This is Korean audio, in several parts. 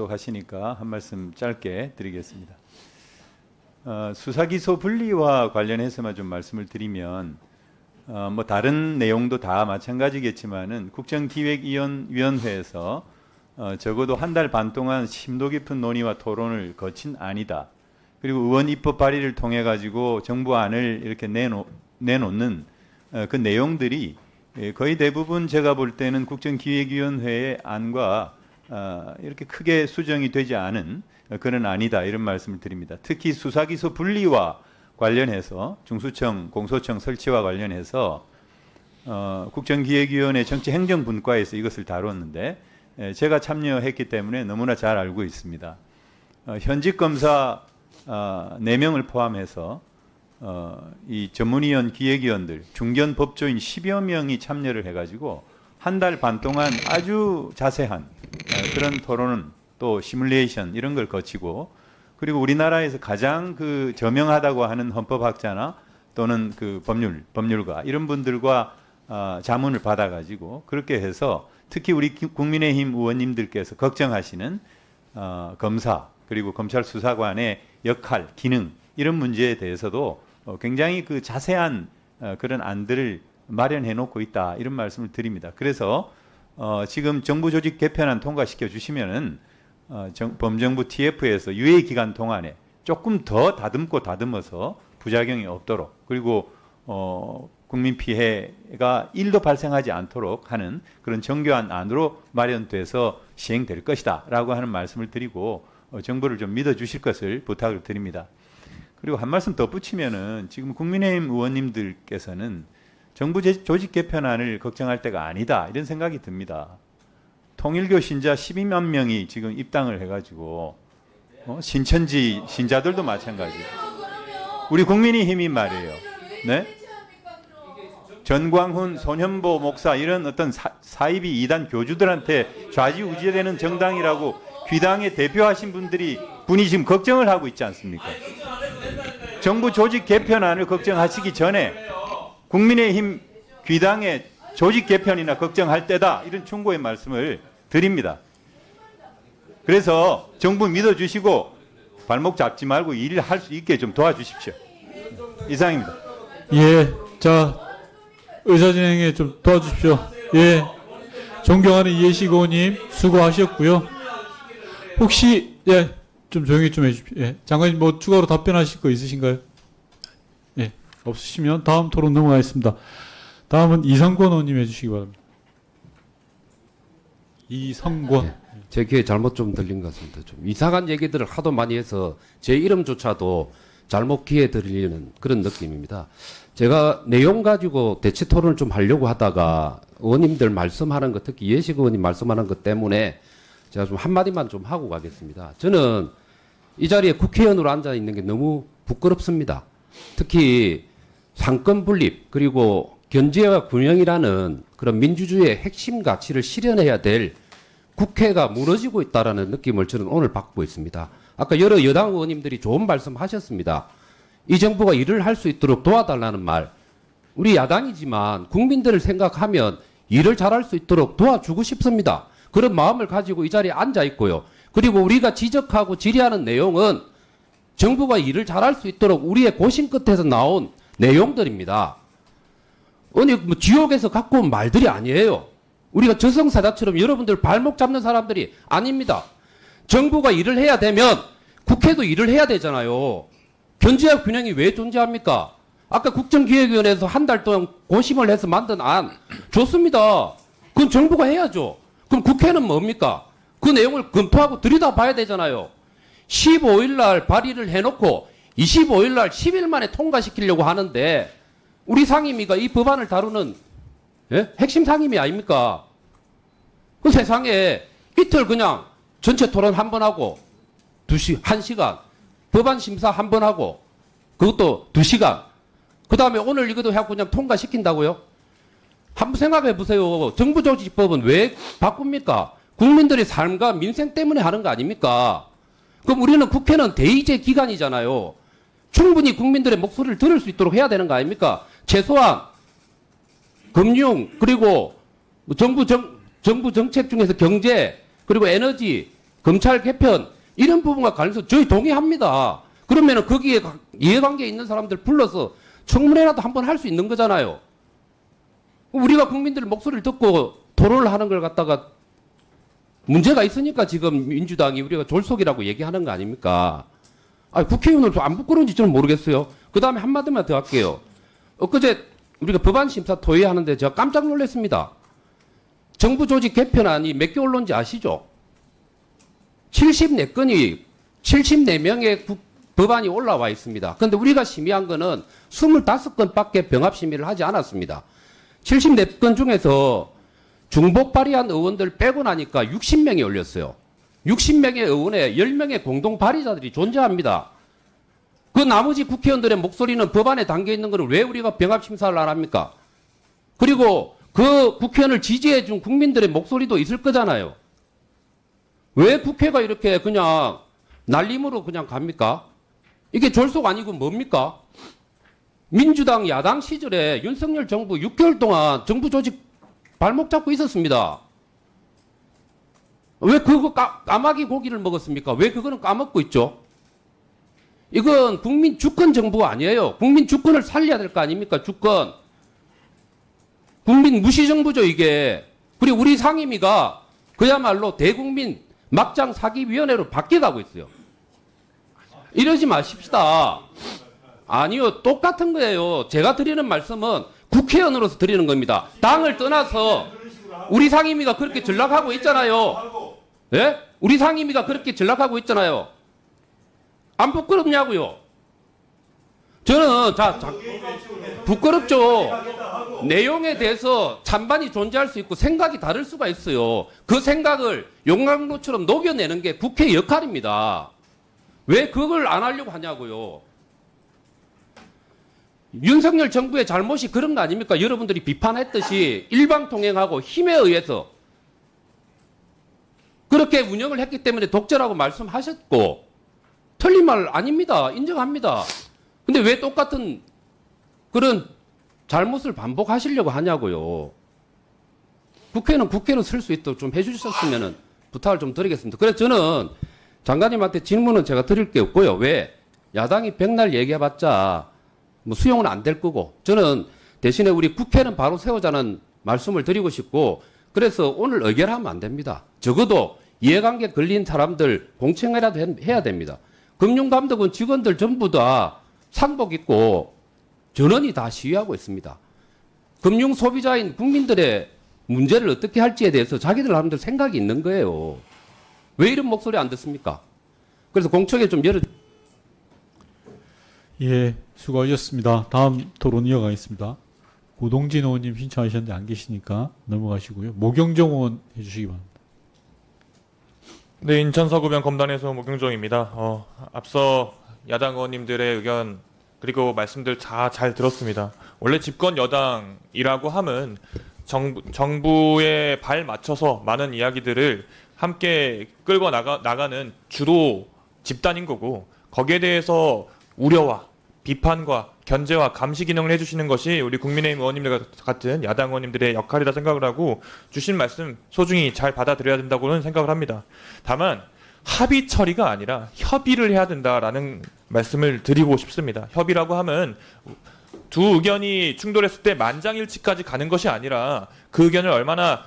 하시니까 한 말씀 짧게 드리겠습니다. 수사기소 분리와 관련해서만 좀 말씀을 드리면 뭐 다른 내용도 다 마찬가지겠지만은 국정기획위원회에서 적어도 한 달 반 동안 심도 깊은 논의와 토론을 거친 안이다. 그리고 의원 입법 발의를 통해 가지고 정부안을 이렇게 내놓는 그 내용들이 거의 대부분 제가 볼 때는 국정기획위원회의 안과 이렇게 크게 수정이 되지 않은 그런 안이다, 이런 말씀을 드립니다. 특히 수사기소 분리와 관련해서 중수청, 공소청 설치와 관련해서 국정기획위원회 정치행정분과에서 이것을 다뤘는데 제가 참여했기 때문에 너무나 잘 알고 있습니다. 현직 검사 4명을 포함해서 이 전문위원 기획위원들, 중견 법조인 10여 명이 참여를 해가지고 한 달 반 동안 아주 자세한 그런 토론, 또 시뮬레이션 이런 걸 거치고, 그리고 우리나라에서 가장 그 저명하다고 하는 헌법학자나 또는 그 법률가 이런 분들과 자문을 받아가지고 그렇게 해서 특히 우리 국민의힘 의원님들께서 걱정하시는 검사 그리고 검찰 수사관의 역할, 기능 이런 문제에 대해서도 굉장히 그 자세한 그런 안들을 마련해 놓고 있다, 이런 말씀을 드립니다. 그래서 지금 정부 조직 개편안 통과시켜 주시면은 범정부 TF에서 유예 기간 동안에 조금 더 다듬어서 부작용이 없도록, 그리고 국민 피해가 1도 발생하지 않도록 하는 그런 정교한 안으로 마련돼서 시행될 것이다라고 하는 말씀을 드리고 정부를 좀 믿어주실 것을 부탁을 드립니다. 그리고 한 말씀 덧붙이면은 지금 국민의힘 의원님들께서는 정부 조직 개편안을 걱정할 때가 아니다, 이런 생각이 듭니다. 통일교 신자 12만 명이 지금 입당을 해가지고 신천지 신자들도 마찬가지. 우리 국민의힘이 말이에요. 네? 전광훈, 손현보 목사 이런 어떤 사이비 이단 교주들한테 좌지우지되는 정당이라고 귀당에 대표하신 분이 지금 걱정을 하고 있지 않습니까? 정부 조직 개편안을 걱정하시기 전에 국민의힘 귀당의 조직 개편이나 걱정할 때다, 이런 충고의 말씀을 드립니다. 그래서 정부 믿어주시고 발목 잡지 말고 일을 할 수 있게 좀 도와주십시오. 이상입니다. 예, 자 의사진행에 좀 도와주십시오. 예, 존경하는 이해식 의원님 수고하셨고요. 혹시 좀 조용히 좀 해주십시오. 예, 장관님 뭐 추가로 답변하실 거 있으신가요? 예, 없으시면 다음 토론 넘어가겠습니다. 다음은 이성권 의원님 해주시기 바랍니다. 이성권. 네, 제 귀에 잘못 좀 들린 것 같습니다. 좀 이상한 얘기들을 하도 많이 해서 제 이름조차도 잘못 귀에 들리는 그런 느낌입니다. 제가 내용 가지고 대치 토론을 좀 하려고 하다가 의원님들 말씀하는 것, 특히 이해식 의원님 말씀하는 것 때문에 제가 좀 한마디만 좀 하고 가겠습니다. 저는 이 자리에 국회의원으로 앉아 있는 게 너무 부끄럽습니다. 특히 상권 분립 그리고 견제와 균형이라는 그런 민주주의의 핵심 가치를 실현해야 될 국회가 무너지고 있다라는 느낌을 저는 오늘 받고 있습니다. 아까 여러 여당 의원님들이 좋은 말씀 하셨습니다. 이 정부가 일을 할 수 있도록 도와달라는 말. 우리 야당이지만 국민들을 생각하면 일을 잘할 수 있도록 도와주고 싶습니다. 그런 마음을 가지고 이 자리에 앉아 있고요. 그리고 우리가 지적하고 질의하는 내용은 정부가 일을 잘할 수 있도록 우리의 고심 끝에서 나온 내용들입니다. 아니 뭐 지옥에서 갖고 온 말들이 아니에요. 우리가 저승사자처럼 여러분들 발목 잡는 사람들이 아닙니다. 정부가 일을 해야 되면 국회도 일을 해야 되잖아요. 견제와 균형이 왜 존재합니까? 아까 국정기획위원회에서 한 달 동안 고심을 해서 만든 안 좋습니다. 그건 정부가 해야죠. 그럼 국회는 뭡니까? 그 내용을 검토하고 들여다봐야 되잖아요. 15일 날 발의를 해놓고 25일 날 10일 만에 통과시키려고 하는데 우리 상임위가 이 법안을 다루는 핵심 상임위 아닙니까? 그 세상에 이틀 그냥 전체 토론 한 번 하고 1시간 법안 심사 한 번 하고 그것도 2시간 그 다음에 오늘 이것도 해갖고 그냥 통과시킨다고요? 한번 생각해 보세요. 정부조직법은 왜 바꿉니까? 국민들의 삶과 민생 때문에 하는 거 아닙니까? 그럼 우리는 국회는 대의제 기관이잖아요. 충분히 국민들의 목소리를 들을 수 있도록 해야 되는 거 아닙니까? 최소한 금융 그리고 정부 정책 중에서 경제 그리고 에너지 검찰 개편 이런 부분과 관련해서 저희 동의합니다. 그러면은 거기에 이해관계에 있는 사람들 불러서 청문회라도 한번 할 수 있는 거잖아요. 우리가 국민들의 목소리를 듣고 토론을 하는 걸 갖다가 문제가 있으니까 지금 민주당이 우리가 졸속이라고 얘기하는 거 아닙니까? 국회의원으로서 안 부끄러운지 저는 모르겠어요. 그 다음에 한마디만 더 할게요. 엊그제 우리가 법안 심사 토의하는데 제가 깜짝 놀랐습니다. 정부 조직 개편안이 몇 개 올라온지 아시죠? 74건이 74명의 법안이 올라와 있습니다. 그런데 우리가 심의한 거는 25건밖에 병합 심의를 하지 않았습니다. 74건 중에서 중복 발의한 의원들 빼고 나니까 60명이 올렸어요. 60명의 의원에 10명의 공동 발의자들이 존재합니다. 그 나머지 국회의원들의 목소리는 법안에 담겨 있는 것을 왜 우리가 병합 심사를 안 합니까? 그리고 그 국회의원을 지지해 준 국민들의 목소리도 있을 거잖아요. 왜 국회가 이렇게 그냥 날림으로 그냥 갑니까? 이게 졸속 아니고 뭡니까? 민주당 야당 시절에 윤석열 정부 6개월 동안 정부 조직 발목 잡고 있었습니다. 왜 그거 까마귀 고기를 먹었습니까? 왜 그거는 까먹고 있죠? 이건 국민 주권 정부 아니에요. 국민 주권을 살려야 될 거 아닙니까? 주권. 국민 무시 정부죠, 이게. 그리고 우리 상임위가 그야말로 대국민 막장 사기위원회로 바뀌어가고 있어요. 이러지 마십시다. 아니요, 똑같은 거예요. 제가 드리는 말씀은 국회의원으로서 드리는 겁니다. 당을 떠나서 우리 상임위가 그렇게 전락하고 있잖아요. 예? 우리 상임위가 그렇게 전락하고 있잖아요. 안 부끄럽냐고요? 저는 부끄럽죠. 내용에 대해서 찬반이 존재할 수 있고 생각이 다를 수가 있어요. 그 생각을 용광로처럼 녹여내는 게 국회의 역할입니다. 왜 그걸 안 하려고 하냐고요. 윤석열 정부의 잘못이 그런 거 아닙니까? 여러분들이 비판했듯이 일방통행하고 힘에 의해서 그렇게 운영을 했기 때문에 독재라고 말씀하셨고 틀린 말 아닙니다. 인정합니다. 근데 왜 똑같은 그런 잘못을 반복하시려고 하냐고요. 국회는 국회로 쓸 수 있도록 좀 해주셨으면 부탁을 좀 드리겠습니다. 그래서 저는 장관님한테 질문은 제가 드릴 게 없고요. 왜? 야당이 백날 얘기해봤자 뭐 수용은 안 될 거고 저는 대신에 우리 국회는 바로 세우자는 말씀을 드리고 싶고 그래서 오늘 의결하면 안 됩니다. 적어도 이해관계 걸린 사람들 공청회라도 해야 됩니다. 금융감독원 직원들 전부 다 상복 입고 전원이 다 시위하고 있습니다. 금융 소비자인 국민들의 문제를 어떻게 할지에 대해서 자기들 나름대로 생각이 있는 거예요. 왜 이런 목소리 안 듣습니까? 그래서 공청회 좀 예, 수고하셨습니다. 다음 토론 이어가겠습니다. 고동진 의원님 신청하셨는데 안 계시니까 넘어가시고요. 모경정 의원 해주시기 바랍니다. 네, 인천 서구변 검단에서 모경정입니다. 앞서 야당 의원님들의 의견 그리고 말씀들 다 잘 들었습니다. 원래 집권 여당이라고 하면 정부에 발 맞춰서 많은 이야기들을 함께 끌고 나가는 주로 집단인 거고 거기에 대해서 우려와 비판과 견제와 감시 기능을 해주시는 것이 우리 국민의힘 의원님들 같은 야당 의원님들의 역할이라 생각을 하고 주신 말씀 소중히 잘 받아들여야 된다고는 생각을 합니다. 다만 합의 처리가 아니라 협의를 해야 된다라는 말씀을 드리고 싶습니다. 협의라고 하면 두 의견이 충돌했을 때 만장일치까지 가는 것이 아니라 그 의견을 얼마나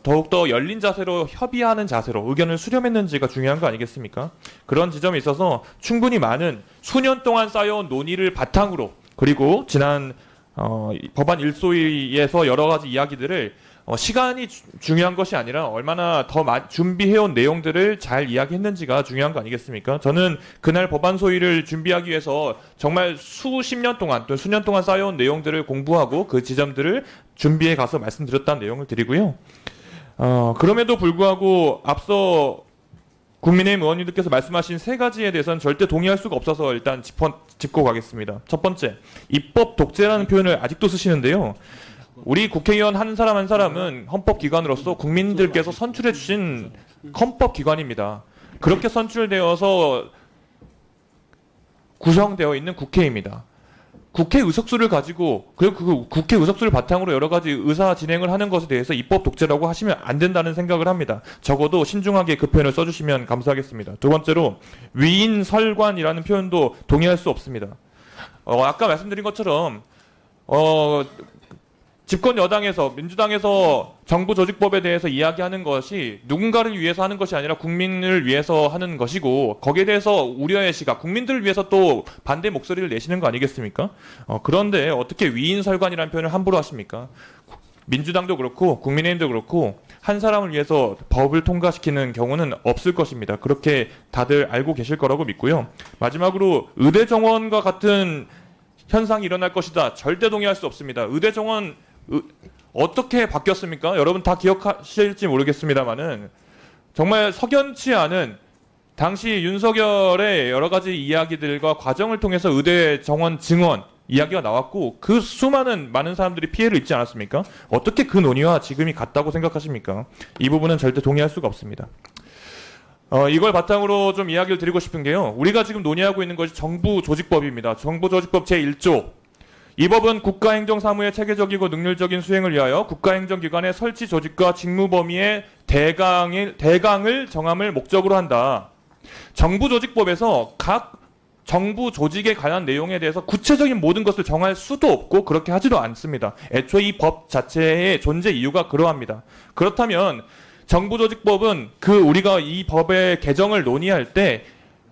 더욱더 열린 자세로 협의하는 자세로 의견을 수렴했는지가 중요한 거 아니겠습니까? 그런 지점이 있어서 충분히 많은 수년 동안 쌓여온 논의를 바탕으로 그리고 지난 법안 일소위에서 여러 가지 이야기들을 시간이 중요한 것이 아니라 얼마나 더 준비해온 내용들을 잘 이야기했는지가 중요한 거 아니겠습니까? 저는 그날 법안 소위를 준비하기 위해서 정말 수십 년 동안 또 수년 동안 쌓여온 내용들을 공부하고 그 지점들을 준비해 가서 말씀드렸다는 내용을 드리고요. 그럼에도 불구하고 앞서 국민의힘 의원님들께서 말씀하신 세 가지에 대해서는 절대 동의할 수가 없어서 일단 짚고 가겠습니다. 첫 번째, 입법 독재라는 표현을 아직도 쓰시는데요. 우리 국회의원 한 사람 한 사람은 헌법기관으로서 국민들께서 선출해 주신 헌법기관입니다. 그렇게 선출되어서 구성되어 있는 국회입니다. 국회 의석수를 가지고 그리고 그 국회 의석수를 바탕으로 여러 가지 의사 진행을 하는 것에 대해서 입법 독재라고 하시면 안 된다는 생각을 합니다. 적어도 신중하게 그 표현을 써주시면 감사하겠습니다. 두 번째로 위인 설관이라는 표현도 동의할 수 없습니다. 아까 말씀드린 것처럼 집권 여당에서 민주당에서 정부 조직법에 대해서 이야기하는 것이 누군가를 위해서 하는 것이 아니라 국민을 위해서 하는 것이고 거기에 대해서 우려의 시각, 국민들을 위해서 또 반대 목소리를 내시는 거 아니겠습니까? 그런데 어떻게 위인설관이라는 표현을 함부로 하십니까? 민주당도 그렇고 국민의힘도 그렇고 한 사람을 위해서 법을 통과시키는 경우는 없을 것입니다. 그렇게 다들 알고 계실 거라고 믿고요. 마지막으로 의대 정원과 같은 현상이 일어날 것이다. 절대 동의할 수 없습니다. 의대 정원 어떻게 바뀌었습니까? 여러분 다 기억하실지 모르겠습니다만은 정말 석연치 않은 당시 윤석열의 여러 가지 이야기들과 과정을 통해서 의대 정원 증원 이야기가 나왔고 그 많은 사람들이 피해를 입지 않았습니까? 어떻게 그 논의와 지금이 같다고 생각하십니까? 이 부분은 절대 동의할 수가 없습니다. 이걸 바탕으로 좀 이야기를 드리고 싶은 게요. 우리가 지금 논의하고 있는 것이 정부조직법입니다. 정부조직법 제1조. 이 법은 국가행정사무의 체계적이고 능률적인 수행을 위하여 국가행정기관의 설치 조직과 직무 범위의 대강을 정함을 목적으로 한다. 정부조직법에서 각 정부 조직에 관한 내용에 대해서 구체적인 모든 것을 정할 수도 없고 그렇게 하지도 않습니다. 애초에 이 법 자체의 존재 이유가 그러합니다. 그렇다면 정부조직법은 우리가 이 법의 개정을 논의할 때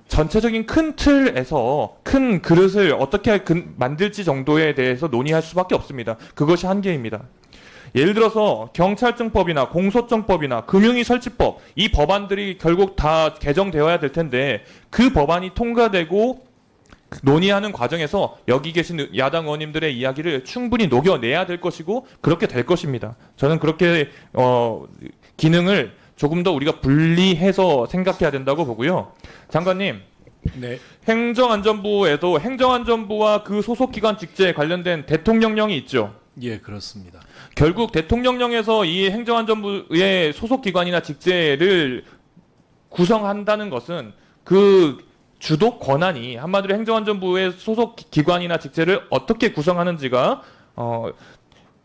전체적인 큰 틀에서 큰 그릇을 어떻게 만들지 정도에 대해서 논의할 수밖에 없습니다. 그것이 한계입니다. 예를 들어서 경찰청법이나 공소청법이나 금융위 설치법 이 법안들이 결국 다 개정되어야 될 텐데 그 법안이 통과되고 논의하는 과정에서 여기 계신 야당 의원님들의 이야기를 충분히 녹여내야 될 것이고 그렇게 될 것입니다. 저는 그렇게 기능을 조금 더 우리가 분리해서 생각해야 된다고 보고요. 장관님, 네. 행정안전부에도 행정안전부와 그 소속기관 직제에 관련된 대통령령이 있죠. 예, 그렇습니다. 결국 대통령령에서 이 행정안전부의 소속기관이나 직제를 구성한다는 것은 그 주도 권한이 한마디로 행정안전부의 소속기관이나 직제를 어떻게 구성하는지가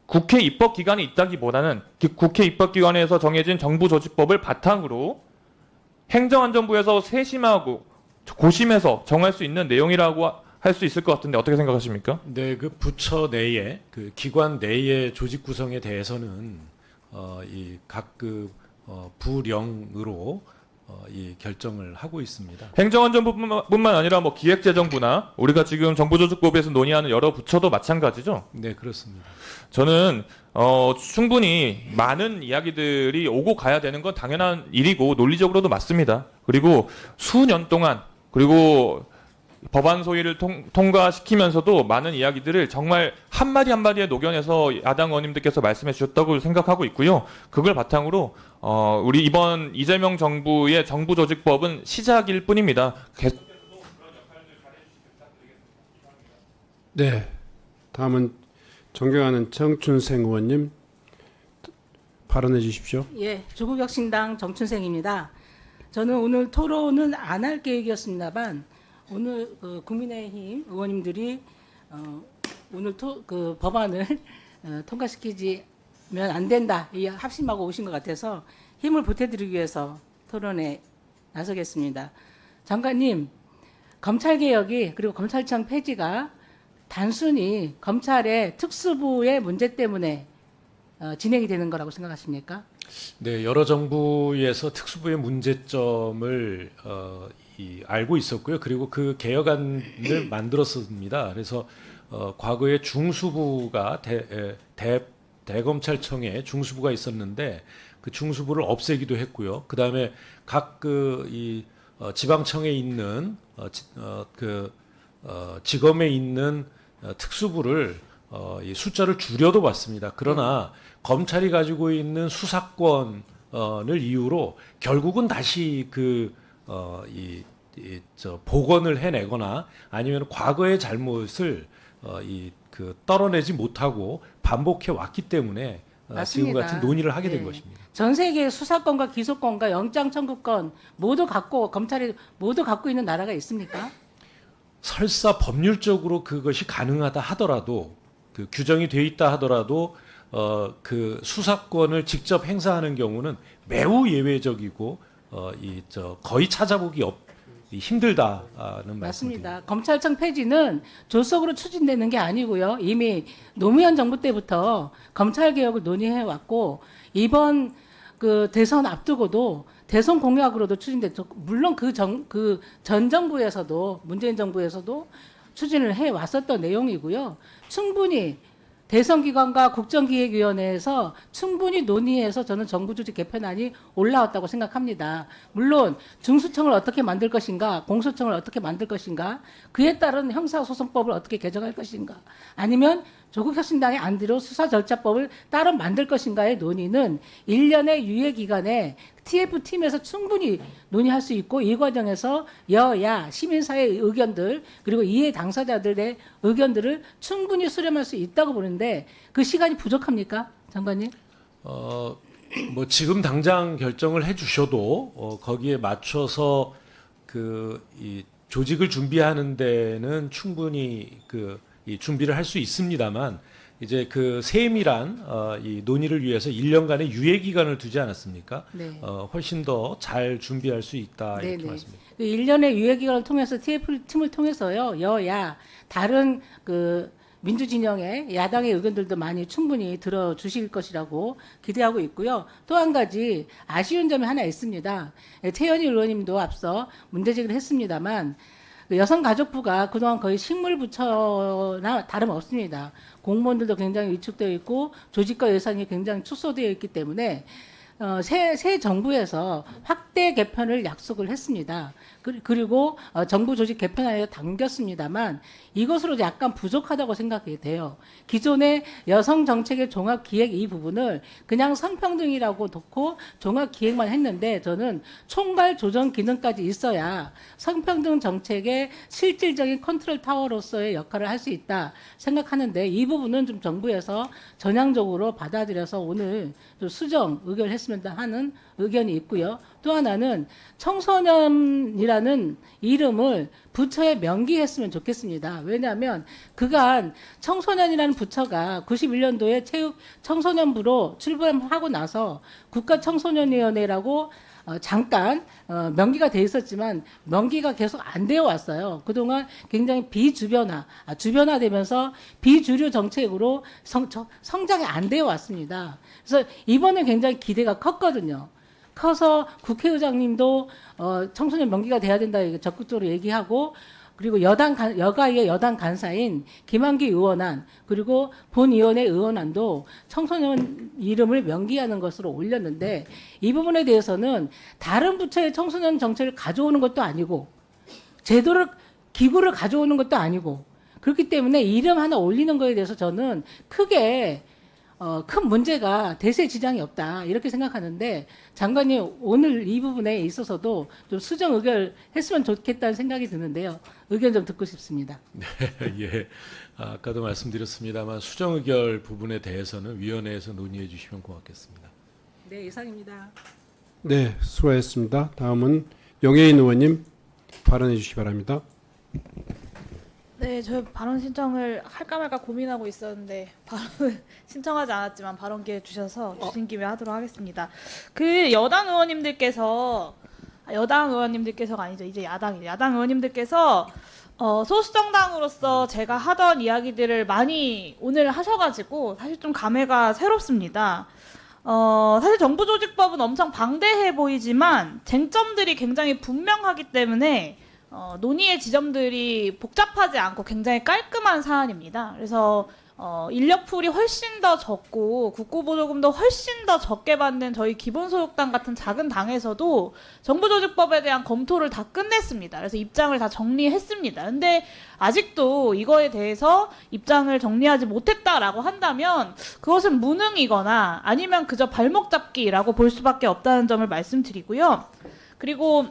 국회 입법기관이 있다기보다는 국회 입법기관에서 정해진 정부조직법을 바탕으로 행정안전부에서 세심하고 고심해서 정할 수 있는 내용이라고 할 수 있을 것 같은데 어떻게 생각하십니까? 네, 그 부처 내에 그 기관 내의 조직 구성에 대해서는 이 각 부령으로 이 결정을 하고 있습니다. 행정안전부뿐만 아니라 기획재정부나 우리가 지금 정부조직법에서 논의하는 여러 부처도 마찬가지죠. 네, 그렇습니다. 저는 충분히 많은 이야기들이 오고 가야 되는 건 당연한 일이고 논리적으로도 맞습니다. 그리고 수년 동안 그리고 법안 소위를 통과시키면서도 많은 이야기들을 정말 한마디 한마디에 녹여내서 야당 의원님들께서 말씀해 주셨다고 생각하고 있고요. 그걸 바탕으로 우리 이번 이재명 정부의 정부조직법은 시작일 뿐입니다. 네, 다음은 존경하는 정춘생 의원님 발언해 주십시오. 예, 조국혁신당 정춘생입니다. 저는 오늘 토론은 안 할 계획이었습니다만 오늘 국민의힘 의원님들이 오늘 법안을 통과시키지면 안 된다 이 합심하고 오신 것 같아서 힘을 보태드리기 위해서 토론에 나서겠습니다. 장관님, 검찰개혁이 그리고 검찰청 폐지가 단순히 검찰의 특수부의 문제 때문에 진행이 되는 거라고 생각하십니까? 네, 여러 정부에서 특수부의 문제점을 알고 있었고요. 그리고 그 개혁안을 만들었습니다. 그래서 과거에 중수부가 대검찰청에 중수부가 있었는데 그 중수부를 없애기도 했고요. 그 다음에 각 지방청에 있는 지검에 있는 특수부를 이 숫자를 줄여도 봤습니다. 그러나 검찰이 가지고 있는 수사권을 이유로 결국은 다시 복원을 해내거나 아니면 과거의 잘못을 떨어내지 못하고 반복해 왔기 때문에 지금 같은 논의를 하게 된 것입니다. 전 세계 수사권과 기소권과 영장 청구권 모두 검찰이 모두 갖고 있는 나라가 있습니까? 설사 법률적으로 그것이 가능하다 하더라도 그 규정이 돼 있다 하더라도 그 수사권을 직접 행사하는 경우는 매우 예외적이고 거의 찾아보기 힘들다는 말씀입니다. 맞습니다. 검찰청 폐지는 조속으로 추진되는 게 아니고요. 이미 노무현 정부 때부터 검찰 개혁을 논의해 왔고 이번 그 대선 앞두고도 대선 공약으로도 추진됐죠. 물론 그 전 정부에서도 문재인 정부에서도 추진을 해 왔었던 내용이고요. 충분히 대선기관과 국정기획위원회에서 충분히 논의해서 저는 정부조직 개편안이 올라왔다고 생각합니다. 물론 중수청을 어떻게 만들 것인가, 공수청을 어떻게 만들 것인가, 그에 따른 형사소송법을 어떻게 개정할 것인가, 아니면 조국혁신당의 안대로 수사절차법을 따로 만들 것인가의 논의는 1년의 유예기간에 TF팀에서 충분히 논의할 수 있고 이 과정에서 여야, 시민사회의 의견들 그리고 이해 당사자들의 의견들을 충분히 수렴할 수 있다고 보는데 그 시간이 부족합니까? 장관님? 뭐 지금 당장 결정을 해주셔도 거기에 맞춰서 이 조직을 준비하는 데는 충분히 이 준비를 할 수 있습니다만 이제 그 세밀한 이 논의를 위해서 1년간의 유예 기간을 두지 않았습니까? 네. 훨씬 더 잘 준비할 수 있다 이렇게 네네. 말씀드립니다. 그 1년의 유예기간을 통해서 TF팀을 통해서요. 여야 다른 그 민주진영의 야당의 의견들도 많이 충분히 들어주실 것이라고 기대하고 있고요. 또 한 가지 아쉬운 점이 하나 있습니다. 태연희 의원님도 앞서 문제제기를 했습니다만 여성가족부가 그동안 거의 식물부처나 다름없습니다. 공무원들도 굉장히 위축되어 있고 조직과 예산이 굉장히 축소되어 있기 때문에 새 정부에서 확대 개편을 약속을 했습니다. 그리고 정부 조직 개편안에 당겼습니다만 이것으로 약간 부족하다고 생각이 돼요. 기존의 여성 정책의 종합 기획 이 부분을 그냥 성평등이라고 놓고 종합 기획만 했는데 저는 총괄 조정 기능까지 있어야 성평등 정책의 실질적인 컨트롤 타워로서의 역할을 할 수 있다 생각하는데 이 부분은 좀 정부에서 전향적으로 받아들여서 오늘 좀 수정 의결을 했으면 하는 의견이 있고요. 또 하나는 청소년이라는 이름을 부처에 명기했으면 좋겠습니다. 왜냐하면 그간 청소년이라는 부처가 91년도에 체육 청소년부로 출범하고 나서 국가청소년위원회라고 잠깐 명기가 돼 있었지만 명기가 계속 안 되어 왔어요. 그동안 굉장히 주변화되면서 비주류 정책으로 성장이 안 되어 왔습니다. 그래서 이번에 굉장히 기대가 컸거든요. 커서 국회의장님도 청소년 명기가 돼야 된다 적극적으로 얘기하고 그리고 여가의 여당 간사인 김한기 의원안 그리고 본의원의 의원안도 청소년 이름을 명기하는 것으로 올렸는데 이 부분에 대해서는 다른 부처의 청소년 정책을 가져오는 것도 아니고 기구를 가져오는 것도 아니고 그렇기 때문에 이름 하나 올리는 거에 대해서 저는 크게 큰 문제가 대세 지장이 없다 이렇게 생각하는데 장관님 오늘 이 부분에 있어서도 좀 수정 의결했으면 좋겠다는 생각이 드는데요. 의견 좀 듣고 싶습니다. 예, 아까도 말씀드렸습니다만 수정 의결 부분에 대해서는 위원회에서 논의해 주시면 고맙겠습니다. 네, 이상입니다. 네, 수고하셨습니다. 다음은 영예인 의원님 발언해 주시기 바랍니다. 네, 저 발언 신청을 할까 말까 고민하고 있었는데 발언을 신청하지 않았지만 발언 기회 주셔서 주신 김에 하도록 하겠습니다. 그 여당 의원님들께서가 아니죠. 이제 야당 의원님들께서 소수정당으로서 제가 하던 이야기들을 많이 오늘 하셔가지고 사실 좀 감회가 새롭습니다. 사실 정부조직법은 엄청 방대해 보이지만 쟁점들이 굉장히 분명하기 때문에 논의의 지점들이 복잡하지 않고 굉장히 깔끔한 사안입니다. 그래서 인력풀이 훨씬 더 적고 국고보조금도 훨씬 더 적게 받는 저희 기본소득당 같은 작은 당에서도 정부조직법에 대한 검토를 다 끝냈습니다. 그래서 입장을 다 정리했습니다. 근데 아직도 이거에 대해서 입장을 정리하지 못했다라고 한다면 그것은 무능이거나 아니면 그저 발목 잡기라고 볼 수밖에 없다는 점을 말씀드리고요. 그리고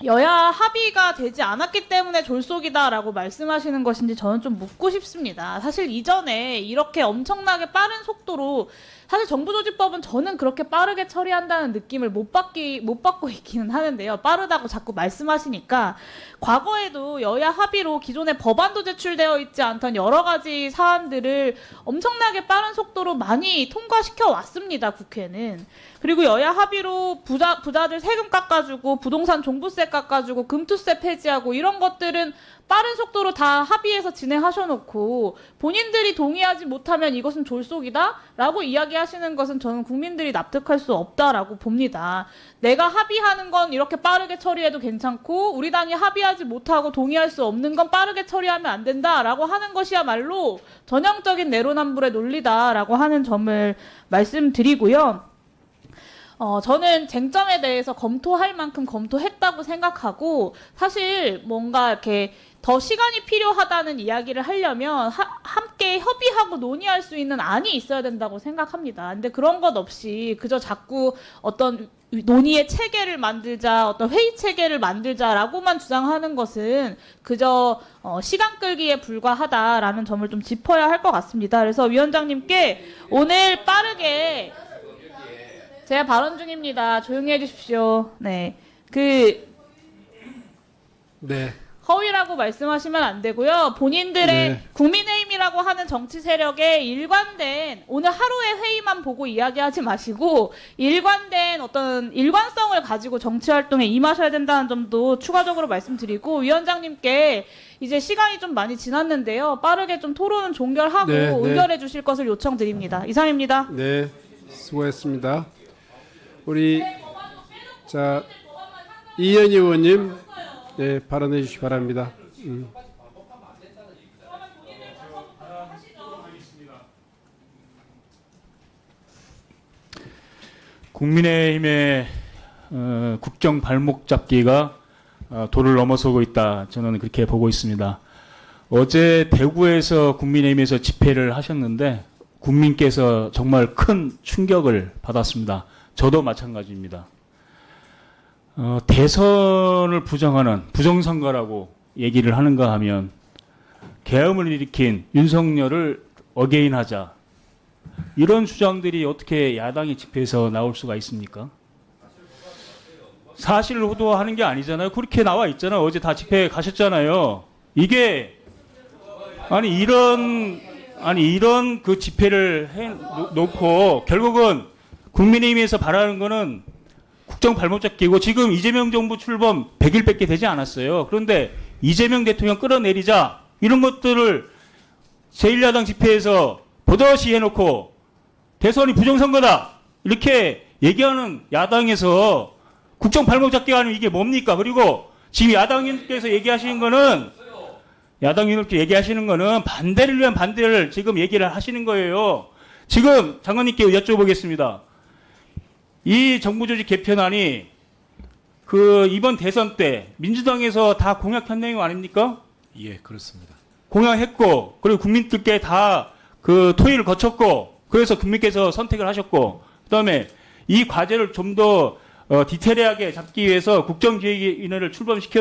여야 합의가 되지 않았기 때문에 졸속이다라고 말씀하시는 것인지 저는 좀 묻고 싶습니다. 사실 이전에 이렇게 엄청나게 빠른 속도로 사실 정부조직법은 저는 그렇게 빠르게 처리한다는 느낌을 못 받고 있기는 하는데요. 빠르다고 자꾸 말씀하시니까 과거에도 여야 합의로 기존에 법안도 제출되어 있지 않던 여러 가지 사안들을 엄청나게 빠른 속도로 많이 통과시켜 왔습니다. 국회는. 그리고 여야 합의로 부자들 세금 깎아주고 부동산 종부세 깎아주고 금투세 폐지하고 이런 것들은 빠른 속도로 다 합의해서 진행하셔놓고 본인들이 동의하지 못하면 이것은 졸속이다라고 이야기하시는 것은 저는 국민들이 납득할 수 없다라고 봅니다. 내가 합의하는 건 이렇게 빠르게 처리해도 괜찮고 우리 당이 합의하지 못하고 동의할 수 없는 건 빠르게 처리하면 안 된다라고 하는 것이야말로 전형적인 내로남불의 논리다라고 하는 점을 말씀드리고요. 저는 쟁점에 대해서 검토할 만큼 검토했다고 생각하고 사실 뭔가 이렇게 더 시간이 필요하다는 이야기를 하려면 함께 협의하고 논의할 수 있는 안이 있어야 된다고 생각합니다. 근데 그런 것 없이 그저 자꾸 어떤 논의의 체계를 만들자, 어떤 회의 체계를 만들자라고만 주장하는 것은 그저 시간 끌기에 불과하다라는 점을 좀 짚어야 할 것 같습니다. 그래서 위원장님께 오늘 빠르게 제가 발언 중입니다. 조용히 해주십시오. 네, 네. 허위라고 말씀하시면 안 되고요. 본인들의 네. 국민의힘이라고 하는 정치 세력의 일관된 오늘 하루의 회의만 보고 이야기하지 마시고 일관된 어떤 일관성을 가지고 정치 활동에 임하셔야 된다는 점도 추가적으로 말씀드리고 위원장님께 이제 시간이 좀 많이 지났는데요. 빠르게 좀 토론은 종결하고 네, 네. 의결해 주실 것을 요청드립니다. 이상입니다. 네. 수고했습니다. 우리 자 이현희 의원님 네, 발언해 주시기 바랍니다. 국민의힘의 국정 발목 잡기가 도를 넘어서고 있다. 저는 그렇게 보고 있습니다. 어제 대구에서 국민의힘에서 집회를 하셨는데 국민께서 정말 큰 충격을 받았습니다. 저도 마찬가지입니다. 대선을 부정하는 부정선거라고 얘기를 하는가 하면 계엄을 일으킨 윤석열을 어게인하자 이런 주장들이 어떻게 야당의 집회에서 나올 수가 있습니까? 사실을 호도하는 게 아니잖아요. 그렇게 나와 있잖아요. 어제 다 집회 가셨잖아요. 이게 이런 그 집회를 해 놓고 결국은 국민의힘에서 바라는 거는 국정 발목 잡기고 지금 이재명 정부 출범 100일밖에 되지 않았어요. 그런데 이재명 대통령 끌어내리자 이런 것들을 제1야당 집회에서 버젓이 해놓고 대선이 부정선거다 이렇게 얘기하는 야당에서 국정 발목 잡기 하는 이게 뭡니까? 그리고 지금 야당인께서 얘기하시는 거는 야당인들께 얘기하시는 거는 반대를 위한 반대를 지금 얘기를 하시는 거예요. 지금 장관님께 여쭤보겠습니다. 이 정부조직 개편안이 이번 대선 때 민주당에서 다 공약한 내용 아닙니까? 예, 그렇습니다. 공약했고 그리고 국민들께 다 그 토의를 거쳤고 그래서 국민께서 선택을 하셨고 그다음에 이 과제를 좀 더 디테일하게 잡기 위해서 국정기획위원회를 출범시켰